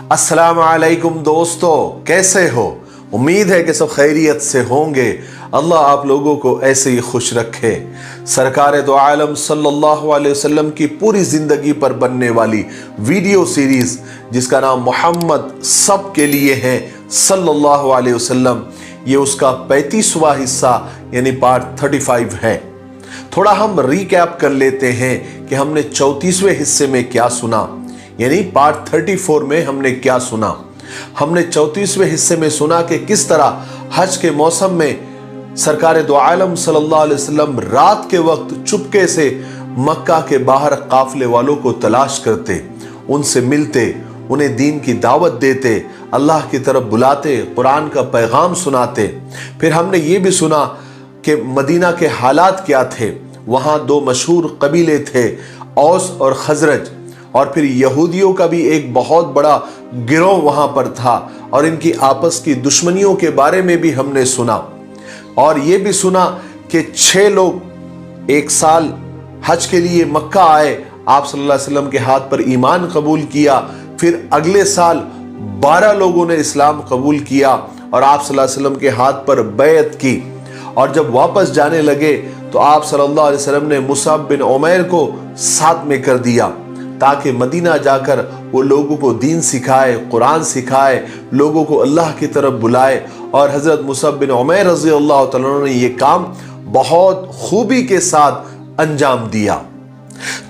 अस्सलाम वालेकुम दोस्तों, कैसे हो? उम्मीद है कि सब खैरियत से होंगे। अल्लाह आप लोगों को ऐसे ही खुश रखे। सरकार दो आलम सल्लल्लाहु अलैहि वसल्लम की पूरी जिंदगी पर बनने वाली वीडियो सीरीज जिसका नाम मोहम्मद सब के लिए है सल्लल्लाहु अलैहि वसल्लम, ये उसका 35वां हिस्सा यानी पार्ट 35 है। थोड़ा हम रिकैप कर लेते हैं कि हमने 34वें हिस्से में क्या सुना, यानी पार्ट 34 में हमने क्या सुना। हमने 34वें हिस्से में सुना कि किस तरह हज के मौसम में सरकार दो आलम सल्लल्लाहु अलैहि वसल्लम रात के वक्त चुपके से मक्का के बाहर काफले वालों को तलाश करते, उनसे मिलते, उन्हें दीन की दावत देते, अल्लाह की तरफ बुलाते, कुरान का पैगाम सुनाते। फिर हमने ये भी सुना कि मदीना के हालात क्या थे। वहाँ दो मशहूर कबीले थे, औस और खजरज, और फिर यहूदियों का भी एक बहुत बड़ा गिरोह वहाँ पर था, और इनकी आपस की दुश्मनियों के बारे में भी हमने सुना। और ये भी सुना कि 6 लोग एक साल हज के लिए मक्का आए, आप सल्लल्लाहु अलैहि वसल्लम के हाथ पर ईमान कबूल किया। फिर अगले साल 12 लोगों ने इस्लाम कबूल किया और आप सल्लल्लाहु अलैहि वसल्लम के हाथ पर बैत की। और जब वापस जाने लगे तो आप सल्लल्लाहु अलैहि वसल्लम ने मुसअब बिन उमैर को साथ में कर दिया ताकि मदीना जाकर वो लोगों को दीन सिखाए, कुरान सिखाए, लोगों को अल्लाह की तरफ बुलाए। और हजरत मुसअब बिन उमैर रज़ी अल्लाह तआला अन्हु ने ये काम बहुत खूबी के साथ अंजाम दिया।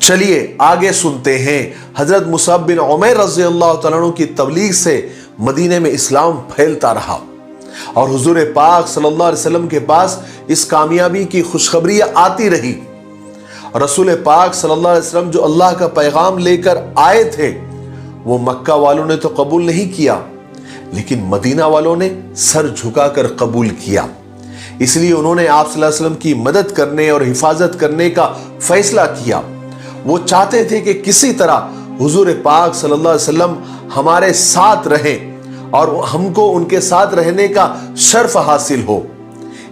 चलिए आगे सुनते हैं। हजरत मुसअब बिन उमैर रज़ी अल्लाह तआला अन्हु की तबलीग से मदीने में इस्लाम फैलता रहा और हुजूर पाक सल्लल्लाहु अलैहि वसल्लम के पास इस कामयाबी की खुशखबरी आती रही। रसूल पाक सल्लल्लाहु अलैहि वसल्लम जो अल्लाह का पैगाम लेकर आए थे वो मक्का वालों ने तो कबूल नहीं किया, लेकिन मदीना वालों ने सर झुकाकर कबूल किया। इसलिए उन्होंने आप सल्लल्लाहु अलैहि वसल्लम की मदद करने और हिफाजत करने का फैसला किया। वो चाहते थे कि किसी तरह हुजूर पाक सल्लल्लाहु अलैहि वसल्लम हमारे साथ रहें और हमको उनके साथ रहने का शर्फ हासिल हो।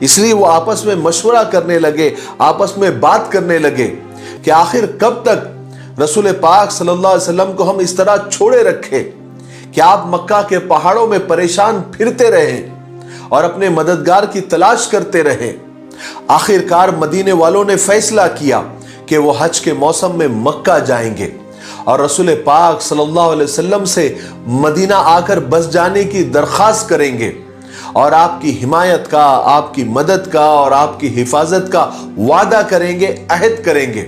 इसलिए वो आपस में मशवरा करने लगे, आपस में बात करने लगे कि आखिर कब तक रसूल पाक सल्लल्लाहु अलैहि वसल्लम को हम इस तरह छोड़े रखें कि आप मक्का के पहाड़ों में परेशान फिरते रहें और अपने मददगार की तलाश करते रहें। आखिरकार मदीने वालों ने फैसला किया कि वो हज के मौसम में मक्का जाएंगे और रसूल पाक सल्लल्लाहु अलैहि वसल्लम से मदीना आकर बस जाने की दरख्वास्त करेंगे और आपकी हिमायत का, आपकी मदद का और आपकी हिफाजत का वादा करेंगे, अहद करेंगे।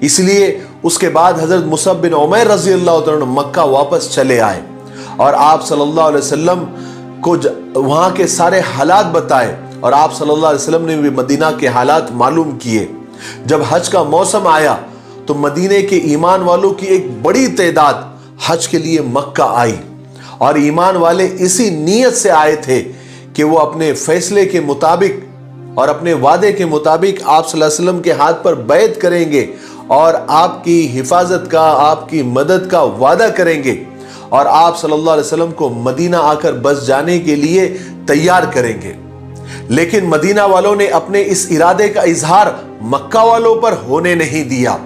इसलिए उसके बाद हजरत मुसअब बिन उमैर रज़ी अल्लाह तआला अन्हु मक्का वापस चले आए और आप सल्लल्लाहु अलैहि वसल्लम को वहां के सारे हालात बताए और आप सल्लल्लाहु अलैहि वसल्लम ने भी मदीना के हालात मालूम किए। जब हज का मौसम आया तो मदीने के ईमान वालों की एक बड़ी तादाद हज के लिए मक्का आई और ईमान वाले इसी नीयत से आए थे कि वो अपने फैसले के मुताबिक और अपने वादे के मुताबिक आप सल्लल्लाहु अलैहि वसल्लम के हाथ पर बैत करेंगे और आपकी हिफाजत का, आपकी मदद का वादा करेंगे और आप सल्लल्लाहु अलैहि वसल्लम को मदीना आकर बस जाने के लिए तैयार करेंगे। लेकिन मदीना वालों ने अपने इस इरादे का इजहार मक्का वालों पर होने नहीं दिया।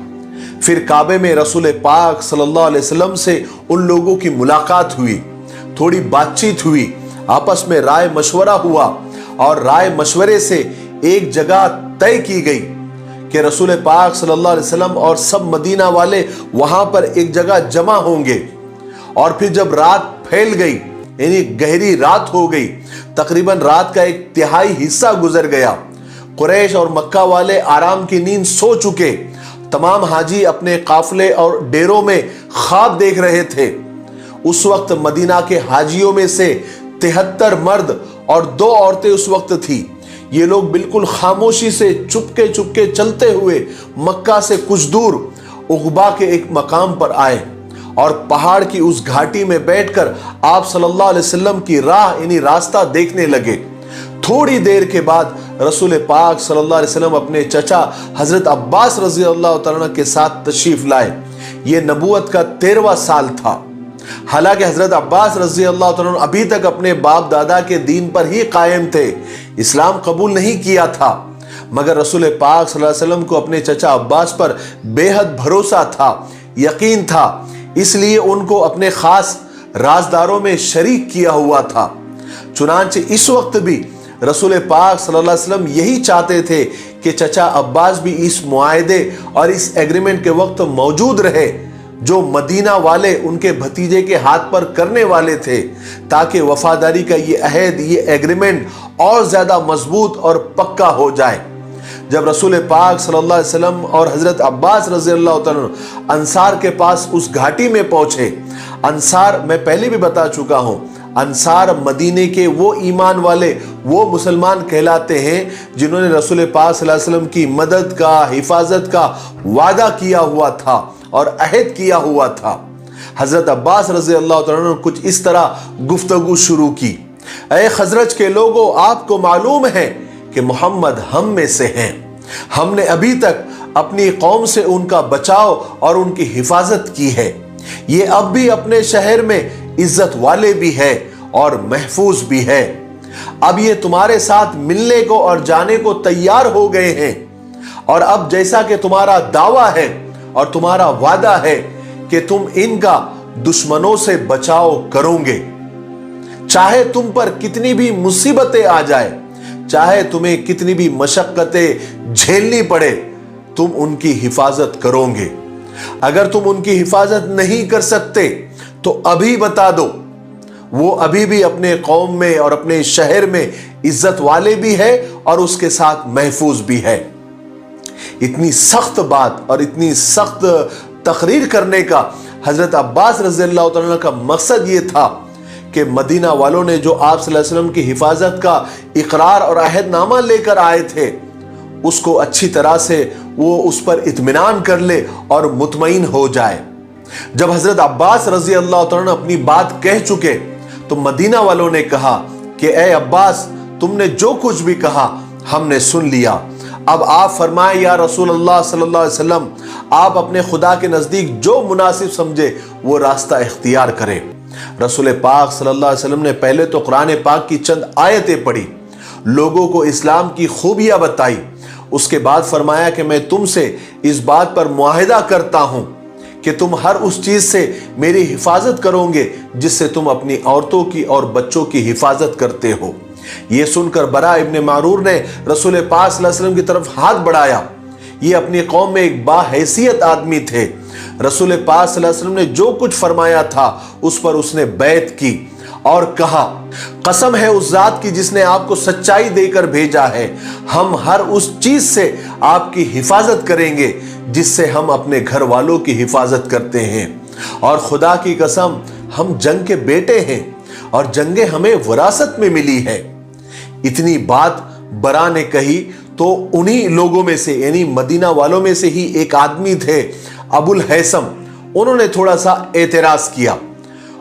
फिर काबे में रसूल पाक सल्लल्लाहु अलैहि वसल्लम से उन लोगों की मुलाकात हुई, थोड़ी बातचीत हुई, आपस में राय मशवरा हुआ और राय मशवरे से एक जगह तय की गई कि रसूल पाक सल्लल्लाहु अलैहि वसल्लम और सब मदीना वाले वहां पर एक जगह जमा होंगे। और फिर जब रात फैल गई, यानी गहरी रात हो गई, तकरीबन रात का 1/3 हिस्सा गुजर गया, कुरैश और मक्का वाले आराम की नींद सो चुके, तमाम हाजी अपने काफले और डेरों में ख्वाब देख रहे थे। उस वक्त मदीना के हाजियों में से 73 मर्द और 2 औरतें उस वक्त थी। ये लोग बिल्कुल खामोशी से चुपके चुपके चलते हुए मक्का से कुछ दूर उक़बा के एक मकाम पर आए और पहाड़ की उस घाटी में बैठकर आप सल्लल्लाहु अलैहि वसल्लम की राह यानी रास्ता देखने लगे। थोड़ी देर के बाद रसूल पाक सल्लल्लाहु अलैहि वसल्लम अपने चचा हजरत अब्बास रज़ी अल्लाह तआला के साथ तशरीफ लाए। ये नबूवत का 13वां साल था। हालांकि हजरत अब्बास रज़ी अल्लाह तआला अभी तक अपने बाप दादा के दीन पर ही कायम थे, इस्लाम कबूल नहीं किया था, मगर रसूल पाक सल्लल्लाहु अलैहि वसल्लम को अपने चचा अब्बास पर बेहद भरोसा था, यकीन था। इसलिए उनको अपने खास राजदारों में शरीक किया हुआ था। चुनांचे इस वक्त भी रसूल पाक सल्लल्लाहु अलैहि वसल्लम यही चाहते थे कि चचा अब्बास भी इस मुआहदे और इस एग्रीमेंट के वक्त मौजूद रहे जो मदीना वाले उनके भतीजे के हाथ पर करने वाले थे, ताकि वफादारी का ये अहद, ये एग्रीमेंट और ज्यादा मजबूत और पक्का हो जाए। जब रसूल पाक सल्लल्लाहु अलैहि वसल्लम और हजरत अब्बास रज़ियल्लाहु तआला अन्हु अंसार के पास उस घाटी में पहुंचे, अंसार मैं पहले भी बता चुका हूं, अंसार मदीने के वो ईमान वाले, वो मुसलमान कहलाते हैं जिन्होंने रसूल पाक सल्लल्लाहु अलैहि वसल्लम की मदद का, हिफाजत का वादा किया हुआ था और अहद किया हुआ था। हजरत अब्बास रज़ियल्लाहु तआला अन्हु ने कुछ इस तरह गुफ्तगू शुरू की, ऐ खजरज के लोगों, आपको मालूम है कि मोहम्मद हम में से हैं। हमने अभी तक अपनी कौम से उनका बचाव और उनकी हिफाजत की है। ये अब भी अपने शहर में इज्जत वाले भी है और महफूज भी है। अब ये तुम्हारे साथ मिलने को और जाने को तैयार हो गए हैं, और अब जैसा कि तुम्हारा दावा है और तुम्हारा वादा है कि तुम इनका दुश्मनों से बचाव करोगे, चाहे तुम पर कितनी भी मुसीबतें आ जाए, चाहे तुम्हें कितनी भी मशक्कतें झेलनी पड़े, तुम उनकी हिफाजत करोगे। अगर तुम उनकी हिफाजत नहीं कर सकते तो अभी बता दो, वो अभी भी अपने कौम में और अपने शहर में इज्जत वाले भी है और उसके साथ महफूज भी है। इतनी सख्त बात और इतनी सख्त तकरीर करने का हजरत अब्बास रज़ियल्लाहु तआला का मकसद ये था कि मदीना वालों ने जो आप सल्लल्लाहु अलैहि वसल्लम की हिफाजत का इकरार और अहदनामा लेकर आए थे, उसको अच्छी तरह से वो उस पर इत्मीनान कर ले और मुतमईन हो जाए। जब हजरत अब्बास रज़ियल्लाहु तआला अपनी बात कह चुके तो मदीना वालों ने कहा कि ए अब्बास, तुमने जो कुछ भी कहा हमने सुन लिया। अब आप फरमाए या रसूल अल्लाह सल्लल्लाहु अलैहि वसल्लम, आप अपने खुदा के नजदीक जो मुनासिब समझे वो रास्ता इख्तियार करें। रसूल पाक सल्लल्लाहु अलैहि वसल्लम ने पहले तो कुरान पाक की चंद आयतें पढ़ी, लोगों को इस्लाम की खूबियां बताई। उसके बाद फरमाया कि मैं तुमसे इस बात पर मुआहिदा करता हूं कि तुम हर उस चीज से मेरी हिफाजत करोगे जिससे तुम अपनी औरतों की और बच्चों की हिफाजत करते हो। यह सुनकर बरा इब्ने मारूर ने रसूल पाक सल्लल्लाहु अलैहि वसल्लम की तरफ हाथ बढ़ाया। ये अपनी कौम में एक बाहैसियत आदमी थे। रसूल पाक सल्लल्लाहु अलैहि वसल्लम ने जो कुछ फरमाया था उस पर उसने बैत की और कहा, कसम है उस जात की जिसने आपको सच्चाई देकर भेजा है, हम हर उस चीज से आपकी हिफाजत करेंगे जिससे हम अपने घर वालों की हिफाजत करते हैं, और खुदा की कसम हम जंग के बेटे हैं और जंगे हमें विरासत में मिली है। इतनी बात बरा ने कही तो उन्हीं लोगों में से यानी मदीना वालों में से ही एक आदमी थे अबुल हैसम, उन्होंने थोड़ा सा एतराज किया।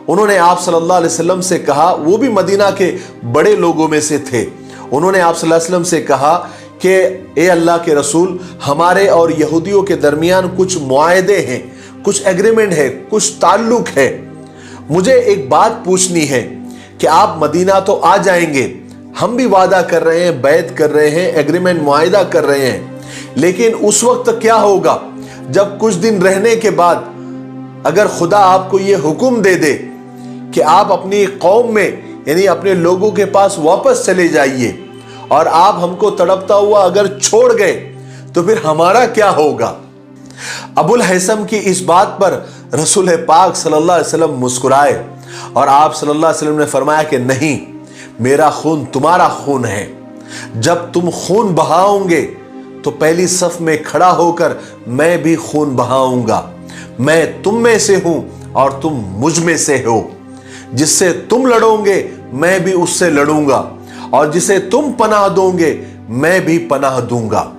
उन्होंने आप सल्लल्लाहु अलैहि वसल्लम से कहा, वो भी मदीना के बड़े लोगों में से थे, उन्होंने आप सल्लल्लाहु अलैहि वसल्लम से कहा कि ए अल्लाह के रसूल, हमारे और यहूदियों के दरमियान कुछ मुआहदे हैं, कुछ एग्रीमेंट है, कुछ ताल्लुक है। मुझे एक बात पूछनी है कि आप मदीना तो आ जाएंगे, हम भी वादा कर रहे हैं, बैत कर रहे हैं, एग्रीमेंट मुआहिदा कर रहे हैं, लेकिन उस वक्त क्या होगा जब कुछ दिन रहने के बाद अगर खुदा आपको ये हुक्म दे दे कि आप अपनी कौम में यानी अपने लोगों के पास वापस चले जाइए और आप हमको तड़पता हुआ अगर छोड़ गए तो फिर हमारा क्या होगा। अबुल हैसम की इस बात पर रसूल पाक सल्लल्लाहु अलैहि वसल्लम मुस्कुराए और आप सल्लल्लाहु अलैहि वसल्लम ने फरमाया कि नहीं, मेरा खून तुम्हारा खून है, जब तुम खून बहाओगे तो पहली सफ में खड़ा होकर मैं भी खून बहाऊंगा। मैं तुम में से हूं और तुम मुझ में से हो, जिससे तुम लड़ोगे मैं भी उससे लड़ूंगा और जिसे तुम पनाह दोगे मैं भी पनाह दूंगा।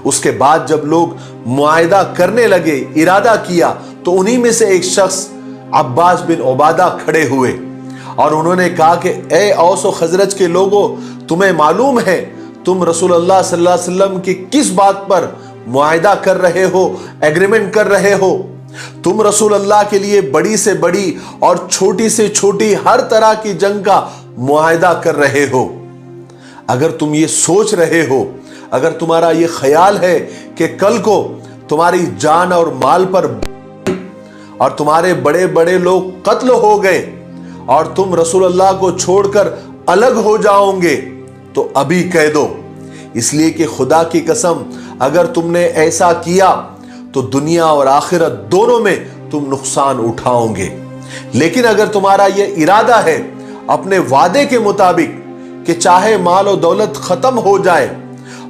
उसके बाद जब लोग मुआहिदा करने लगे, इरादा किया, तो उन्हीं में से एक शख्स अब्बास बिन उबादा खड़े हुए और उन्होंने कहा कि ए औस और खजरज के लोगों, तुम्हें मालूम है तुम रसूलुल्लाह सल्लल्लाहु अलैहि वसल्लम की किस बात पर मुआहिदा कर रहे हो, एग्रीमेंट कर रहे हो। तुम रसूल अल्लाह के लिए बड़ी से बड़ी और छोटी से छोटी हर तरह की जंग का मुआहिदा कर रहे हो। अगर तुम ये सोच रहे हो, अगर तुम्हारा ये ख्याल है कि कल को तुम्हारी जान और माल पर और तुम्हारे बड़े बड़े लोग कत्ल हो गए और तुम रसूल अल्लाह को छोड़कर अलग हो जाओगे तो अभी कह दो, इसलिए कि खुदा की कसम अगर तुमने ऐसा किया तो दुनिया और आखिरत दोनों में तुम नुकसान उठाओगे। लेकिन अगर तुम्हारा यह इरादा है अपने वादे के मुताबिक कि चाहे माल और दौलत खत्म हो जाए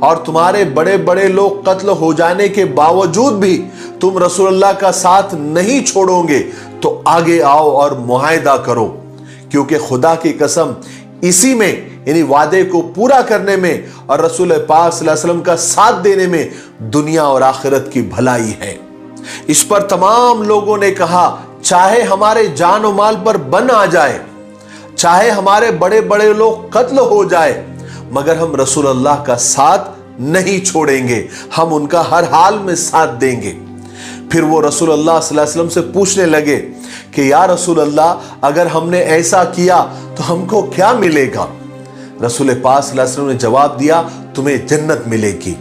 और तुम्हारे बड़े बड़े लोग कत्ल हो जाने के बावजूद भी तुम रसूलुल्लाह का साथ नहीं छोड़ोगे तो आगे आओ और मुआहिदा करो, क्योंकि खुदा की कसम इसी में यानी वादे को पूरा करने में और रसूल पाक सल्लल्लाहु अलैहि वसल्लम का साथ देने में दुनिया और आखिरत की भलाई है। इस पर तमाम लोगों ने कहा, चाहे हमारे जान और माल पर बन आ जाए, चाहे हमारे बड़े बड़े लोग कत्ल हो जाए, मगर हम रसूल अल्लाह का साथ नहीं छोड़ेंगे, हम उनका हर हाल में साथ देंगे। फिर वो रसूल अल्लाह सल्लल्लाहु अलैहि वसल्लम से पूछने लगे कि या रसूल अल्लाह, अगर हमने ऐसा किया तो हमको क्या मिलेगा? रसूल पाक सल्लल्लाहु अलैहि वसल्लम ने जवाब दिया, तुम्हें जन्नत मिलेगी।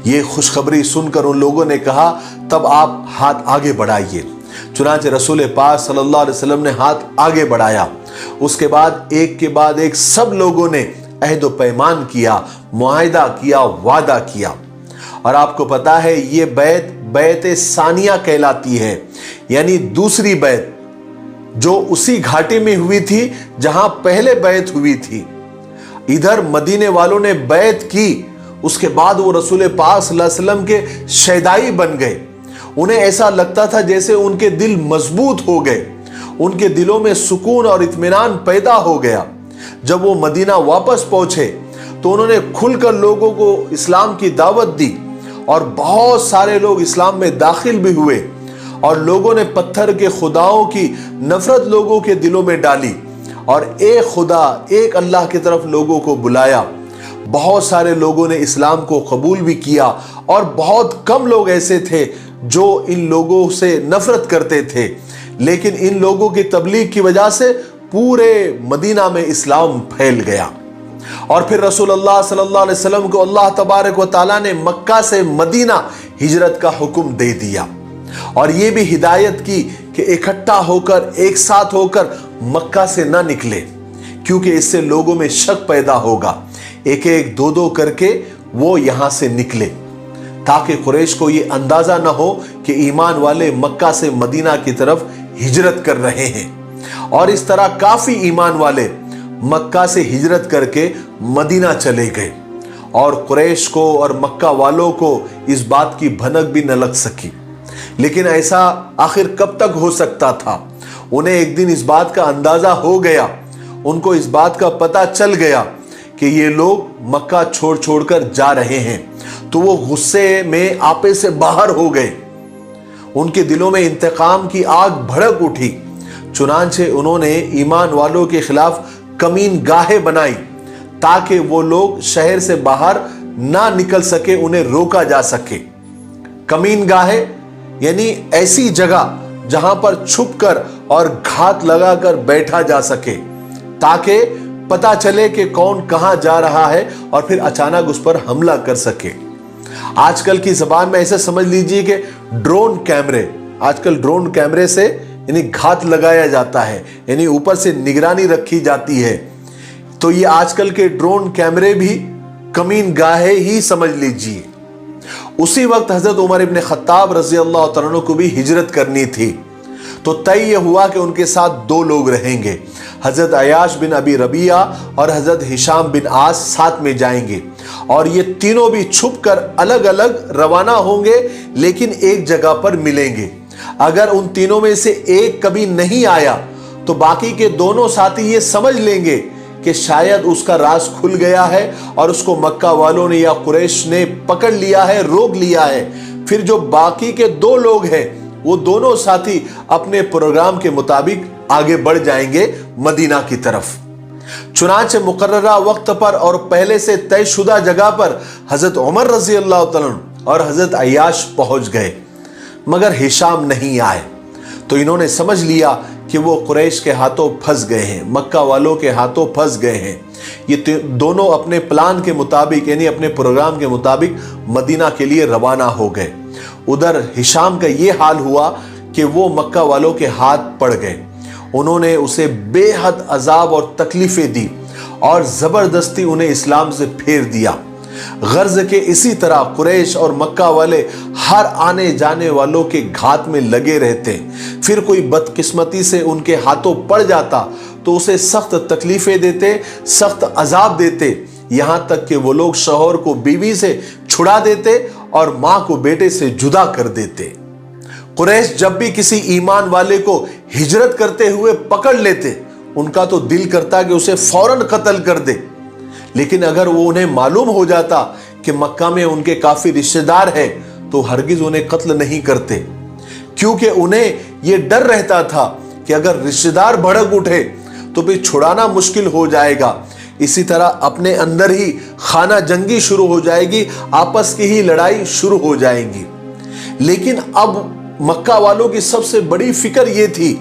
ये खुशखबरी सुनकर उन लोगों ने कहा, तब आप हाथ आगे बढ़ाइए। चुनांचे रसूल पाक सल्लल्लाहु अलैहि वसल्लम ने हाथ आगे बढ़ाया। उसके बाद एक सब लोगों ने अहद व पैमान किया, मुआहिदा किया, वादा किया। और आपको पता है ये बैत बैत सानिया कहलाती है, यानी दूसरी बैत जो उसी घाटी में हुई थी जहां पहले बैत हुई थी। इधर मदीने वालों ने बैत की, उसके बाद वो रसूल पाक सल्लल्लाहु अलैहि वसल्लम के शैदाई बन गए। उन्हें ऐसा लगता था जैसे उनके दिल मजबूत हो गए, उनके दिलों में सुकून और इत्मीनान पैदा हो गया। जब वो मदीना वापस पहुंचे तो उन्होंने खुलकर लोगों को इस्लाम की दावत दी और बहुत सारे लोग इस्लाम में दाखिल भी हुए और लोगों ने पत्थर के खुदाओं की नफरत लोगों के दिलों में डाली और एक खुदा, एक अल्लाह की तरफ लोगों को बुलाया। बहुत सारे लोगों ने इस्लाम को कबूल भी किया और बहुत कम लोग ऐसे थे जो इन लोगों से नफरत करते थे। लेकिन इन लोगों की तबलीग की वजह से पूरे मदीना में इस्लाम फैल गया। और फिर रसूलुल्लाह सल्लल्लाहु अलैहि वसल्लम को अल्लाह तबारक व तआला ने मक्का से मदीना हिजरत का हुक्म दे दिया और ये भी हिदायत की कि इकट्ठा होकर, एक साथ होकर मक्का से ना निकले, क्योंकि इससे लोगों में शक पैदा होगा। एक एक दो दो करके वो यहां से निकले ताकि कुरैश को ये अंदाजा ना हो कि ईमान वाले मक्का से मदीना की तरफ हिजरत कर रहे हैं। और इस तरह काफी ईमान वाले मक्का से हिजरत करके मदीना चले गए और कुरैश को और मक्का वालों को इस बात की भनक भी न लग सकी। लेकिन ऐसा आखिर कब तक हो सकता था? उन्हें एक दिन इस बात का अंदाजा हो गया, उनको इस बात का पता चल गया कि ये लोग मक्का छोड़ छोड़कर जा रहे हैं, तो वो गुस्से में आपे से बाहर हो गए। उनके दिलों में इंतकाम की आग भड़क उठी। चुनांचे उन्होंने ईमान वालों के खिलाफ कमीन गाहें बनाई ताकि वो लोग शहर से बाहर ना निकल सके, उन्हें रोका जा सके। कमीन गाहें यानी ऐसी जगह जहां पर छुपकर और घात लगाकर बैठा जा सके ताकि पता चले कि कौन कहां जा रहा है और फिर अचानक उस पर हमला कर सके। आजकल की जबान में ऐसे समझ लीजिए कि ड्रोन कैमरे, आजकल ड्रोन कैमरे से यानी घात लगाया जाता है, यानी ऊपर से निगरानी रखी जाती है। तो ये आजकल के ड्रोन कैमरे भी कमीन गाहे ही समझ लीजिए। उसी वक्त हजरत उमर इब्न खत्ताब रजी अल्लाह तआला अन्हु को भी हिजरत करनी थी, तो तय यह हुआ कि उनके साथ दो लोग रहेंगे, हजरत अयाश बिन अबी रबिया और हजरत हिशाम बिन आस साथ में जाएंगे और ये तीनों भी छुपकर अलग अलग रवाना होंगे, लेकिन एक जगह पर मिलेंगे। अगर उन तीनों में से एक कभी नहीं आया तो बाकी के दोनों साथी ये समझ लेंगे कि शायद उसका राज खुल गया है और उसको मक्का वालों ने या कुरैश ने पकड़ लिया है, रोक लिया है। फिर जो बाकी के दो लोग हैं वो दोनों साथी अपने प्रोग्राम के मुताबिक आगे बढ़ जाएंगे मदीना की तरफ। चुनांचे मुकर्ररा वक्त पर और पहले से तयशुदा जगह पर हजरत उमर रजी अल्लाह तआला अन्हु और हजरत अय्याश पहुंच गए, मगर हिशाम नहीं आए। तो इन्होंने समझ लिया कि वो कुरैश के हाथों फंस गए हैं, मक्का वालों के हाथों फंस गए हैं। ये दोनों अपने प्लान के मुताबिक यानी अपने प्रोग्राम के मुताबिक मदीना के लिए रवाना हो गए। उधर हिशाम का ये हाल हुआ कि वो मक्का वालों के हाथ पड़ गए। उन्होंने उसे बेहद अजाब और तकलीफें दी और ज़बरदस्ती उन्हें इस्लाम से फेर दिया। गर्ज के इसी तरह कुरैश और मक्का वाले हर आने जाने वालों के घात में लगे रहते। फिर कोई बदकिस्मती से उनके हाथों पड़ जाता तो उसे सख्त तकलीफें देते, सख्त अजाब देते, यहां तक कि वो लोग शौहर को बीवी से छुड़ा देते और मां को बेटे से जुदा कर देते। कुरैश जब भी किसी ईमान वाले को हिजरत करते हुए पकड़ लेते, उनका तो दिल करता कि उसे फौरन कत्ल कर दे, लेकिन अगर वो उन्हें मालूम हो जाता कि मक्का में उनके काफी रिश्तेदार हैं तो हरगिज उन्हें कत्ल नहीं करते, क्योंकि उन्हें यह डर रहता था कि अगर रिश्तेदार भड़क उठे तो फिर छुड़ाना मुश्किल हो जाएगा। इसी तरह अपने अंदर ही खाना जंगी शुरू हो जाएगी, आपस की ही लड़ाई शुरू हो जाएगी। लेकिन अब मक्का वालों की सबसे बड़ी फिक्र यह थी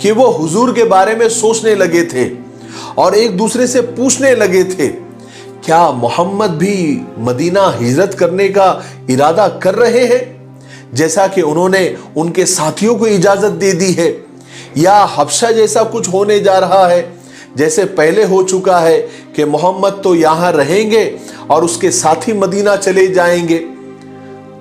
कि वो हुजूर के बारे में सोचने लगे थे और एक दूसरे से पूछने लगे थे, क्या मोहम्मद भी मदीना हिजरत करने का इरादा कर रहे हैं जैसा कि उन्होंने उनके साथियों को इजाजत दे दी है, या हबशा जैसा कुछ होने जा रहा है जैसे पहले हो चुका है कि मोहम्मद तो यहां रहेंगे और उसके साथी मदीना चले जाएंगे।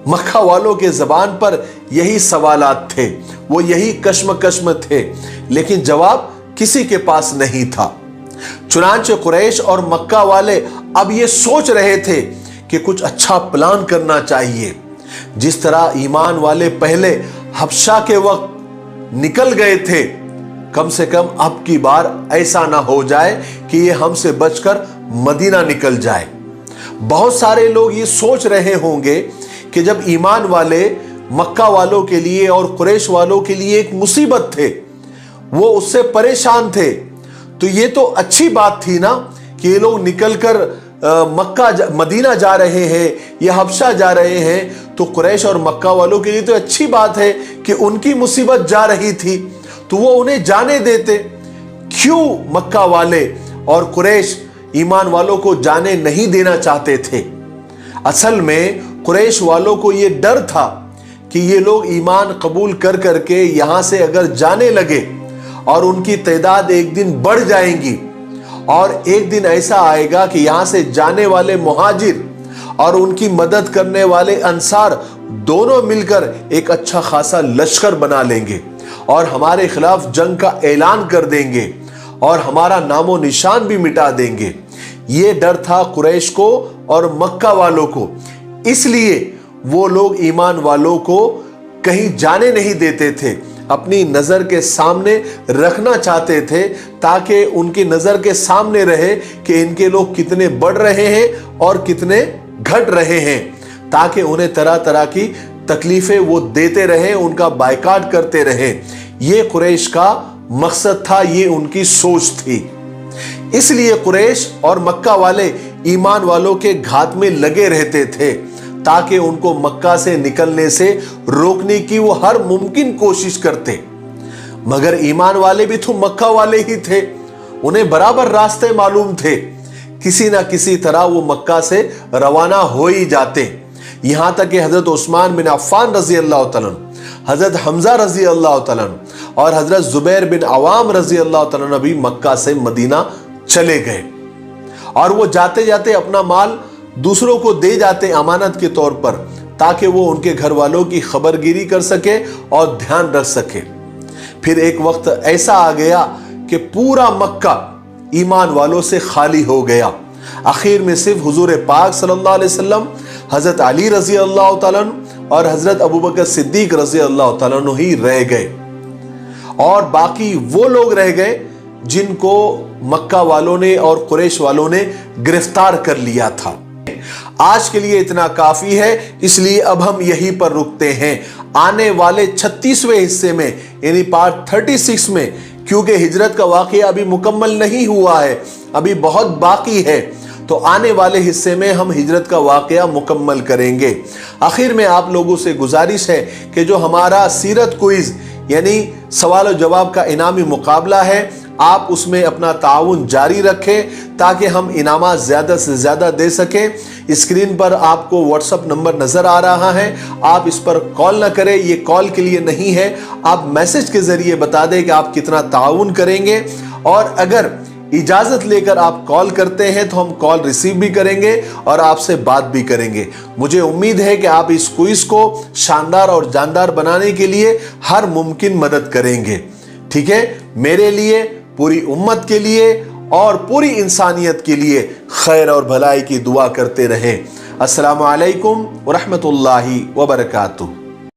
मक्का वालों के जबान पर यही सवालात थे, वो यही कश्मकश थे, लेकिन जवाब किसी के पास नहीं था। चुनांचे कुरैश और मक्का वाले अब ये सोच रहे थे कि कुछ अच्छा प्लान करना चाहिए। जिस तरह ईमान वाले पहले हबशा के वक्त निकल गए थे, कम से कम अब की बार ऐसा ना हो जाए कि ये हमसे बचकर मदीना निकल जाए। बहुत सारे लोग ये सोच रहे होंगे कि जब ईमान वाले मक्का वालों के लिए और कुरैश वालों के लिए एक मुसीबत थे, वो उससे परेशान थे, तो ये तो अच्छी बात थी ना कि ये लोग निकलकर मदीना जा रहे हैं या हबशा जा रहे हैं, तो कुरैश और मक्का वालों के लिए तो अच्छी बात है कि उनकी मुसीबत जा रही थी, तो वो उन्हें जाने देते। क्यों मक्का वाले और कुरैश ईमान वालों को जाने नहीं देना चाहते थे? असल में कुरैश वालों को ये डर था कि ये लोग ईमान कबूल कर करके यहां से अगर जाने लगे और उनकी तादाद एक दिन बढ़ जाएंगी और एक दिन ऐसा आएगा कि यहां से जाने वाले मुहाजिर और उनकी मदद करने वाले अंसार दोनों मिलकर एक अच्छा खासा लश्कर बना लेंगे और हमारे खिलाफ जंग का ऐलान कर देंगे और हमारा नामो निशान भी मिटा देंगे। ये डर था कुरैश को और मक्का वालों को, इसलिए वो लोग ईमान वालों को कहीं जाने नहीं देते थे, अपनी नजर के सामने रखना चाहते थे ताकि उनकी नजर के सामने रहे कि इनके लोग कितने बढ़ रहे हैं और कितने घट रहे हैं, ताकि उन्हें तरह तरह की तकलीफें वो देते रहे, उनका बायकाट करते रहे। ये कुरैश का मकसद था, ये उनकी सोच थी। इसलिए कुरैश और मक्का वाले ईमान वालों के घात में लगे रहते थे ताकि उनको मक्का से निकलने से रोकने की वो हर मुमकिन कोशिश करते। मगर ईमान वाले भी तो मक्का वाले ही थे, उन्हें बराबर रास्ते मालूम थे, किसी ना किसी तरह वो मक्का से रवाना हो ही जाते। यहां तक कि हजरत उस्मान बिन अफ़्फ़ान रजी अल्लाह तआला, हजरत हमजा रजी अल्लाह तआला और हजरत जुबैर बिन अवाम रजी अल्लाह तआला भी मक्का से मदीना चले गए और वो जाते जाते अपना माल दूसरों को दे जाते अमानत के तौर पर, ताकि वो उनके घर वालों की खबरगिरी कर सके और ध्यान रख सके। फिर एक वक्त ऐसा आ गया कि पूरा मक्का ईमान वालों से खाली हो गया। आखिर में सिर्फ हुजूर पाक सल्लल्लाहु अलैहि वसल्लम, हजरत अली रजी अल्लाह तआला और हजरत अबू बकर सिद्दीक रजी अल्लाह तआला ही रह गए और बाकी वो लोग रह गए जिनको मक्का वालों ने और कुरैश वालों ने गिरफ्तार कर लिया था। आज के लिए इतना काफी है, इसलिए अब हम यहीं पर रुकते हैं। आने वाले 36वें हिस्से में यानी पार्ट 36 में, क्योंकि हिजरत का वाकया अभी मुकम्मल नहीं हुआ है, अभी बहुत बाकी है, तो आने वाले हिस्से में हम हिजरत का वाकया मुकम्मल करेंगे। आखिर में आप लोगों से गुजारिश है कि जो हमारा सीरत क्विज यानी सवाल और जवाब का इनामी मुकाबला है, آپ اس میں اپنا تعاون جاری رکھیں تاکہ ہم انعامات زیادہ سے زیادہ دے سکیں۔ اسکرین پر آپ کو واٹس ایپ نمبر نظر آ رہا ہے، آپ اس پر کال نہ کریں، یہ کال کے لیے نہیں ہے، آپ میسج کے ذریعے بتا دیں کہ آپ کتنا تعاون کریں گے، اور اگر اجازت لے کر آپ کال کرتے ہیں تو ہم کال ریسیو بھی کریں گے اور آپ سے بات بھی کریں گے۔ مجھے امید ہے کہ آپ اس کوئز کو شاندار اور جاندار بنانے کے لیے ہر ممکن مدد کریں گے، ٹھیک ہے؟ میرے لیے، پوری امت کے لیے اور پوری انسانیت کے لیے خیر اور بھلائی کی دعا کرتے رہیں۔ السلام علیکم ورحمۃ اللہ وبرکاتہ۔